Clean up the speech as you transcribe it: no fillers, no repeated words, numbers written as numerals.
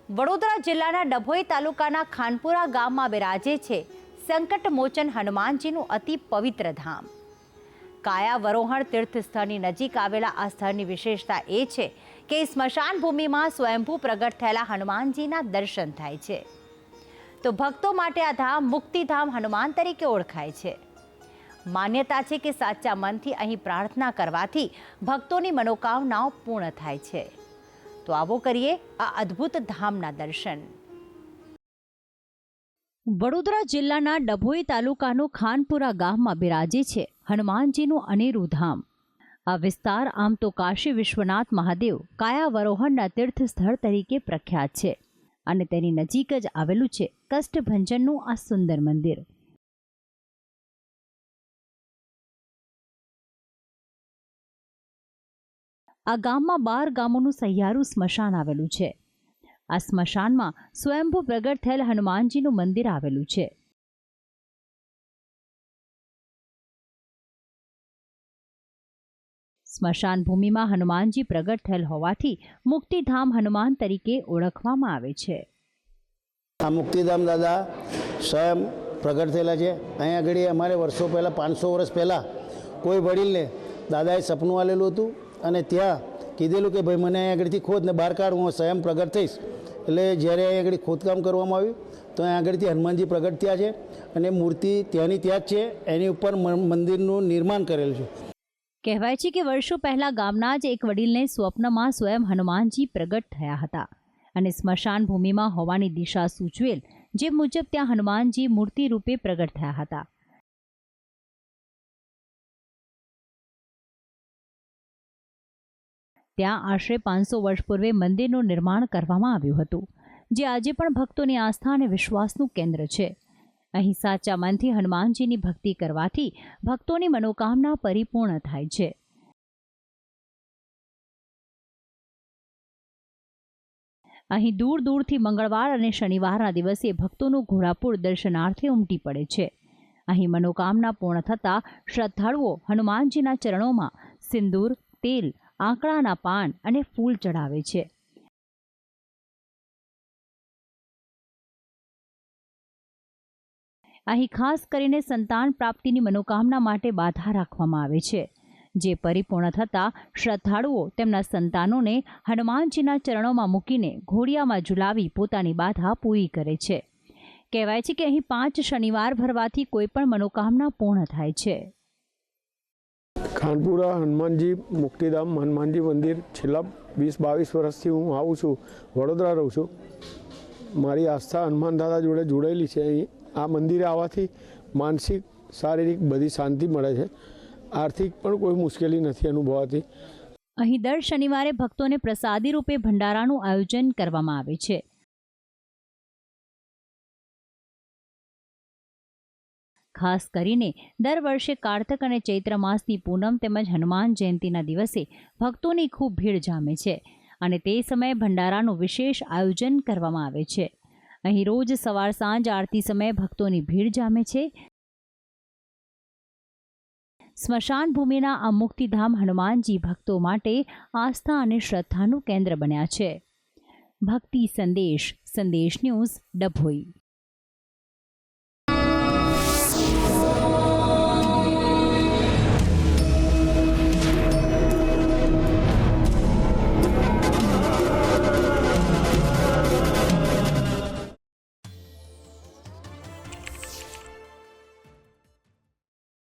વડોદરા જિલ્લાના ડભોઈ તાલુકાના ખાનપુરા ગામમાં બિરાજે છે સંકટમોચન હનુમાનજીનું અતિ પવિત્ર ધામ। કાયાવરોહણ તીર્થ સ્થળની નજીક આવેલા આ સ્થળની વિશેષતા એ છે કે સ્મશાન ભૂમિમાં સ્વયંભૂ પ્રગટ થયેલા હનુમાનજીના દર્શન થાય છે। તો ભક્તો માટે આ ધામ મુક્તિધામ હનુમાન તરીકે ઓળખાય છે। માન્યતા છે કે સાચા મનથી અહીં પ્રાર્થના કરવાથી ભક્તોની મનોકામનાઓ પૂર્ણ થાય છે। તો આવો કરીએ આ અદ્ભુત ધામના દર્શન। વડોદરા જિલ્લાના ડભોઈ તાલુકાનું ખાનપુરા ગામમાં બિરાજે છે હનુમાનજીનું અનેરું ધામ। આ વિસ્તાર આમ તો કાશી વિશ્વનાથ મહાદેવ કાયાવરોહણના તીર્થ સ્થળ તરીકે પ્રખ્યાત છે અને તેની નજીક જ આવેલું છે કષ્ટભંજનનું આ સુંદર મંદિર। આ ગામમાં 12 ગામોનું સહિયારું સ્મશાન આવેલું છે। આ સ્મશાનમાં સ્વયંભૂ પ્રગટ થયેલ હનુમાનજીનું મંદિર આવેલું છે। સ્મશાન ભૂમિમાં હનુમાનજી પ્રગટ થયેલ હોવાથી મુક્તિધામ હનુમાન તરીકે ઓળખવામાં આવે છે। આ મુક્તિધામ દાદા સ્વયં પ્રગટ થયેલા છે। અહીંયા આગળ અમારે વર્ષો પહેલાં 500 વર્ષ પહેલાં કોઈ વડીલને દાદાએ સપનું આલેલું હતું અને ત્યાં કીધેલું કે ભાઈ મને અહીંયા આગળથી ખોદ ને બહાર કાઢ, હું સ્વયં પ્રગટ થઈશ। એટલે જ્યારે અહીંયા આગળ ખોદકામ કરવામાં આવ્યું તો અહીંયા આગળથી હનુમાનજી પ્રગટ થયા છે અને મૂર્તિ ત્યાંની ત્યાં જ છે। એની ઉપર મંદિરનું નિર્માણ કરેલું છે। કહેવાય છે કે વર્ષો પહેલા ગામના જ એક વડીલને સ્વપ્નમાં સ્વયં હનુમાનજી પ્રગટ થયા હતા અને સ્મશાન ભૂમિમાં હોવાની દિશા સૂચવેલ જે મુજબ ત્યાં હનુમાનજી મૂર્તિ રૂપે પ્રગટ થયા હતા। ત્યાં આશરે 500 વર્ષ પૂર્વે મંદિરનું નિર્માણ કરવામાં આવ્યું હતું, જે આજે પણ ભક્તોની આસ્થા અને વિશ્વાસનું કેન્દ્ર છે। અહીં સાચા મનથી હનુમાનજીની ભક્તિ કરવાથી ભક્તોની મનોકામના પરિપૂર્ણ થાય છે। અહીં દૂર દૂરથી મંગળવાર અને શનિવારના દિવસે ભક્તોનું ઘોડાપુર દર્શનાર્થે ઉમટી પડે છે। અહીં મનોકામના પૂર્ણ થતાં શ્રદ્ધાળુઓ હનુમાનજીના ચરણોમાં સિંદૂર, તેલ, આંકડાના પાન અને ફૂલ ચડાવે છે। અહીં ખાસ કરીને સંતાન પ્રાપ્તિની મનોકામના માટે બાધા રાખવામાં આવે છે, જે પરિપૂર્ણ થતાં શ્રદ્ધાળુઓ તેમના સંતાનોને હનુમાનજીના ચરણોમાં મૂકીને ઘોડિયામાં ઝુલાવી પોતાની બાધા પૂરી કરે છે। કહેવાય છે કે અહીં 5 શનિવાર ભરવાથી કોઈ પણ મનોકામના પૂર્ણ થાય છે। ખાનપુરા હનુમાનજી મુક્તિધામ હનુમાનજી મંદિર છેલ્લા 20-22 વર્ષથી હું આવું છું, વડોદરા રહું છું। મારી આસ્થા હનુમાન દાદા જોડે જોડાયેલી છે। અહીં આ મંદિરે આવવાથી માનસિક શારીરિક બધી શાંતિ મળે છે। આર્થિક પણ કોઈ મુશ્કેલી નથી અનુભવાતી। અહીં દર શનિવારે ભક્તોને પ્રસાદી રૂપે ભંડારાનું આયોજન કરવામાં આવે છે। ખાસ કરીને દર વર્ષે કારતક અને ચૈત્ર માસની પૂનમ તેમજ હનુમાન જયંતીના દિવસે ભક્તોની ખૂબ ભીડ જામે છે અને તે સમયે ભંડારાનું વિશેષ આયોજન કરવામાં આવે છે। અહીં રોજ સવાર સાંજ આરતી સમયે ભક્તોની ભીડ જામે છે। સ્મશાન ભૂમિના આ મુક્તિધામ હનુમાનજી ભક્તો માટે આસ્થા અને શ્રદ્ધાનું કેન્દ્ર બન્યા છે। ભક્તિ સંદેશ ન્યૂઝ ડભોઈ।